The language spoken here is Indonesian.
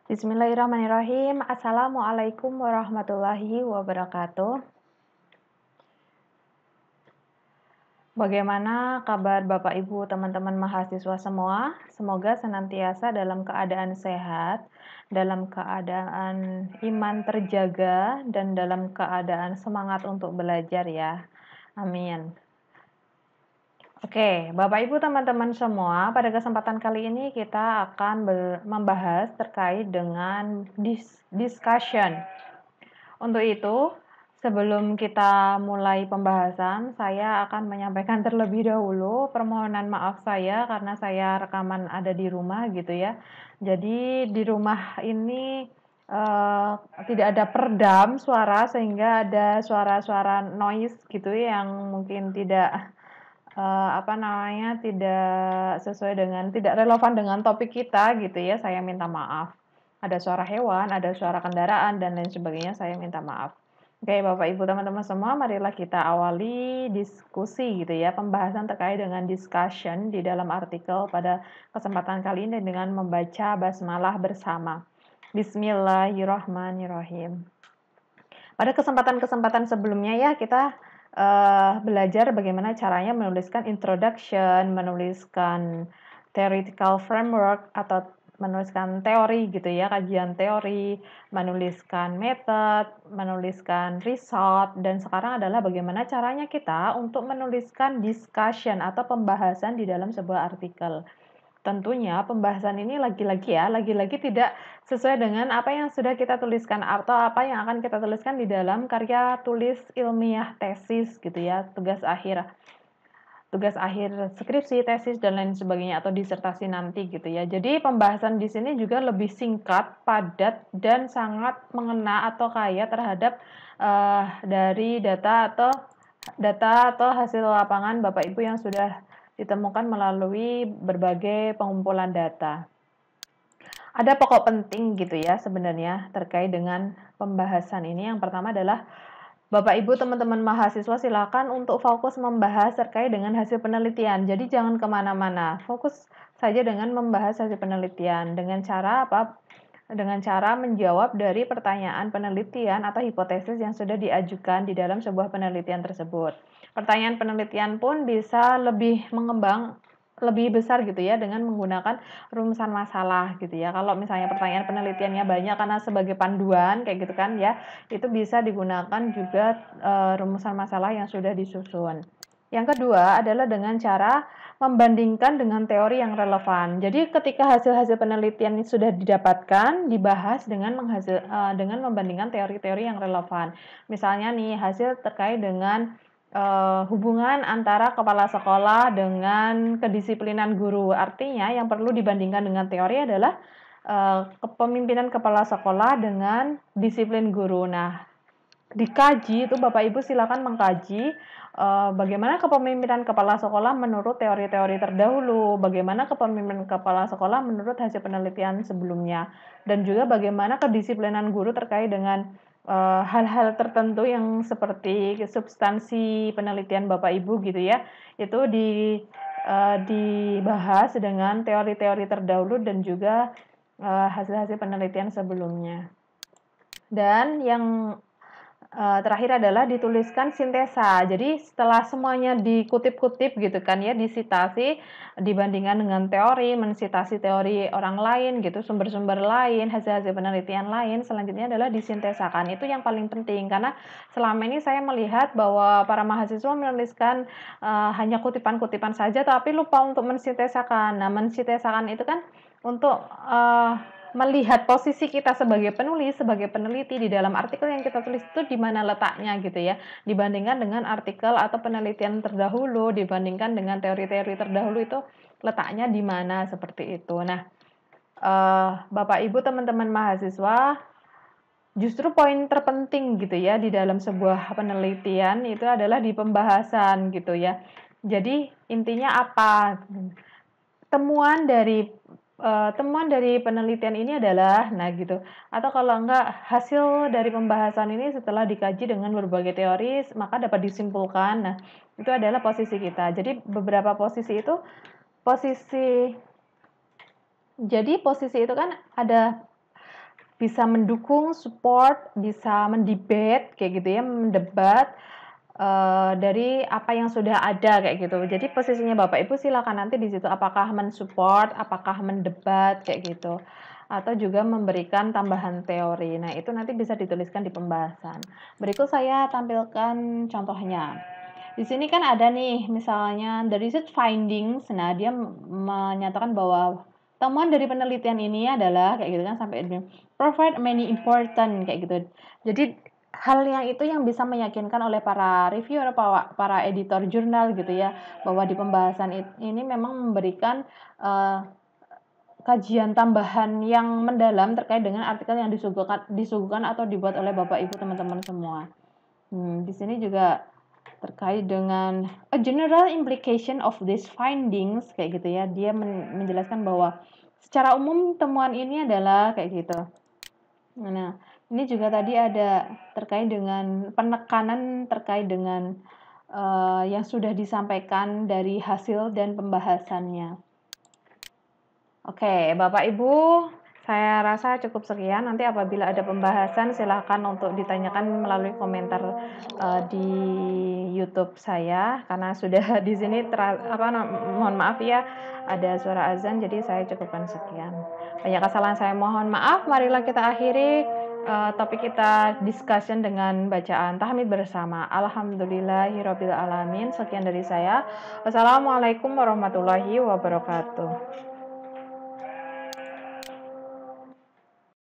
Bismillahirrahmanirrahim. Assalamualaikum warahmatullahi wabarakatuh. Bagaimana kabar Bapak Ibu, teman-teman mahasiswa semua? Semoga senantiasa dalam keadaan sehat, dalam keadaan iman terjaga, dan dalam keadaan semangat untuk belajar ya. Amin. Oke, Bapak Ibu teman-teman semua, pada kesempatan kali ini kita akan membahas terkait dengan discussion. Untuk itu, sebelum kita mulai pembahasan, saya akan menyampaikan terlebih dahulu permohonan maaf saya karena saya rekaman ada di rumah gitu ya. Jadi di rumah ini tidak ada peredam suara sehingga ada suara-suara noise gitu yang mungkin tidak tidak sesuai dengan tidak relevan dengan topik kita gitu ya, saya minta maaf. Ada suara hewan, ada suara kendaraan, dan lain sebagainya, saya minta maaf. Oke, Bapak Ibu teman-teman semua, marilah kita awali diskusi gitu ya, pembahasan terkait dengan discussion di dalam artikel pada kesempatan kali ini dengan membaca basmalah bersama. Bismillahirrahmanirrahim. Pada kesempatan-kesempatan sebelumnya ya, kita belajar bagaimana caranya menuliskan introduction, menuliskan theoretical framework atau menuliskan teori gitu ya, kajian teori, menuliskan method, menuliskan result, dan sekarang adalah bagaimana caranya kita untuk menuliskan discussion atau pembahasan di dalam sebuah artikel. Tentunya pembahasan ini lagi-lagi tidak sesuai dengan apa yang sudah kita tuliskan atau apa yang akan kita tuliskan di dalam karya tulis ilmiah tesis gitu ya, tugas akhir skripsi, tesis dan lain sebagainya atau disertasi nanti gitu ya. Jadi pembahasan di sini juga lebih singkat, padat dan sangat mengena atau kaya terhadap dari data atau hasil lapangan Bapak Ibu yang sudah ditemukan melalui berbagai pengumpulan data. Ada pokok penting gitu ya sebenarnya terkait dengan pembahasan ini. Yang pertama adalah Bapak Ibu teman-teman mahasiswa silakan untuk fokus membahas terkait dengan hasil penelitian. Jadi jangan kemana-mana, fokus saja dengan membahas hasil penelitian. Dengan cara apa? Dengan cara menjawab dari pertanyaan penelitian atau hipotesis yang sudah diajukan di dalam sebuah penelitian tersebut. Pertanyaan penelitian pun bisa lebih mengembang, lebih besar gitu ya dengan menggunakan rumusan masalah gitu ya. Kalau misalnya pertanyaan penelitiannya banyak karena sebagai panduan kayak gitu kan ya, itu bisa digunakan juga rumusan masalah yang sudah disusun. Yang kedua adalah dengan cara membandingkan dengan teori yang relevan. Jadi ketika hasil-hasil penelitian ini sudah didapatkan, dibahas dengan membandingkan teori-teori yang relevan. Misalnya nih hasil terkait dengan hubungan antara kepala sekolah dengan kedisiplinan guru. Artinya yang perlu dibandingkan dengan teori adalah kepemimpinan kepala sekolah dengan disiplin guru. Nah, dikaji itu Bapak Ibu silakan mengkaji bagaimana kepemimpinan kepala sekolah menurut teori-teori terdahulu, bagaimana kepemimpinan kepala sekolah menurut hasil penelitian sebelumnya, dan juga bagaimana kedisiplinan guru terkait dengan hal-hal tertentu yang seperti substansi penelitian Bapak Ibu gitu ya, itu dibahas dengan teori-teori terdahulu dan juga hasil-hasil penelitian sebelumnya. Dan yang terakhir adalah dituliskan sintesa. Jadi setelah semuanya dikutip-kutip gitu kan ya, disitasi dibandingkan dengan teori, mensitasi teori orang lain gitu, sumber-sumber lain, hasil-hasil penelitian lain, selanjutnya adalah disintesakan. Itu yang paling penting karena selama ini saya melihat bahwa para mahasiswa menuliskan hanya kutipan-kutipan saja tapi lupa untuk mensintesakan. Nah, mensintesakan itu kan untuk melihat posisi kita sebagai penulis, sebagai peneliti di dalam artikel yang kita tulis itu di mana letaknya gitu ya, dibandingkan dengan artikel atau penelitian terdahulu, dibandingkan dengan teori-teori terdahulu itu letaknya di mana seperti itu. Nah, Bapak Ibu teman-teman mahasiswa, justru poin terpenting gitu ya di dalam sebuah penelitian itu adalah di pembahasan gitu ya. Jadi intinya apa? Temuan dari penelitian ini adalah, nah gitu, atau kalau enggak hasil dari pembahasan ini setelah dikaji dengan berbagai teori, maka dapat disimpulkan. Nah, itu adalah posisi kita. Jadi beberapa posisi itu, posisi, jadi posisi itu kan ada bisa mendukung, support, bisa mendebat kayak gitu ya, mendebat dari apa yang sudah ada kayak gitu. Jadi posisinya Bapak Ibu silakan nanti di situ apakah mensupport, apakah mendebat kayak gitu. Atau juga memberikan tambahan teori. Nah, itu nanti bisa dituliskan di pembahasan. Berikut saya tampilkan contohnya. Di sini kan ada nih misalnya the research findings. Nah, dia menyatakan bahwa temuan dari penelitian ini adalah kayak gitu kan sampai ini provide many important kayak gitu. Jadi hal yang itu yang bisa meyakinkan oleh para reviewer, para editor jurnal gitu ya, bahwa di pembahasan ini memang memberikan kajian tambahan yang mendalam terkait dengan artikel yang disuguhkan atau dibuat oleh Bapak Ibu teman-teman semua. Di sini juga terkait dengan a general implication of these findings kayak gitu ya. Dia menjelaskan bahwa secara umum temuan ini adalah kayak gitu. Nah, ini juga tadi ada terkait dengan penekanan terkait dengan yang sudah disampaikan dari hasil dan pembahasannya. Oke, Bapak Ibu, saya rasa cukup sekian. Nanti apabila ada pembahasan silakan untuk ditanyakan melalui komentar di YouTube saya karena sudah di sini mohon maaf ya ada suara azan jadi saya cukupkan sekian. Banyak kesalahan saya mohon maaf. Marilah kita akhiri topik kita discussion dengan bacaan tahmid bersama. Alhamdulillahirabbil alamin. Sekian dari saya. Wassalamualaikum warahmatullahi wabarakatuh.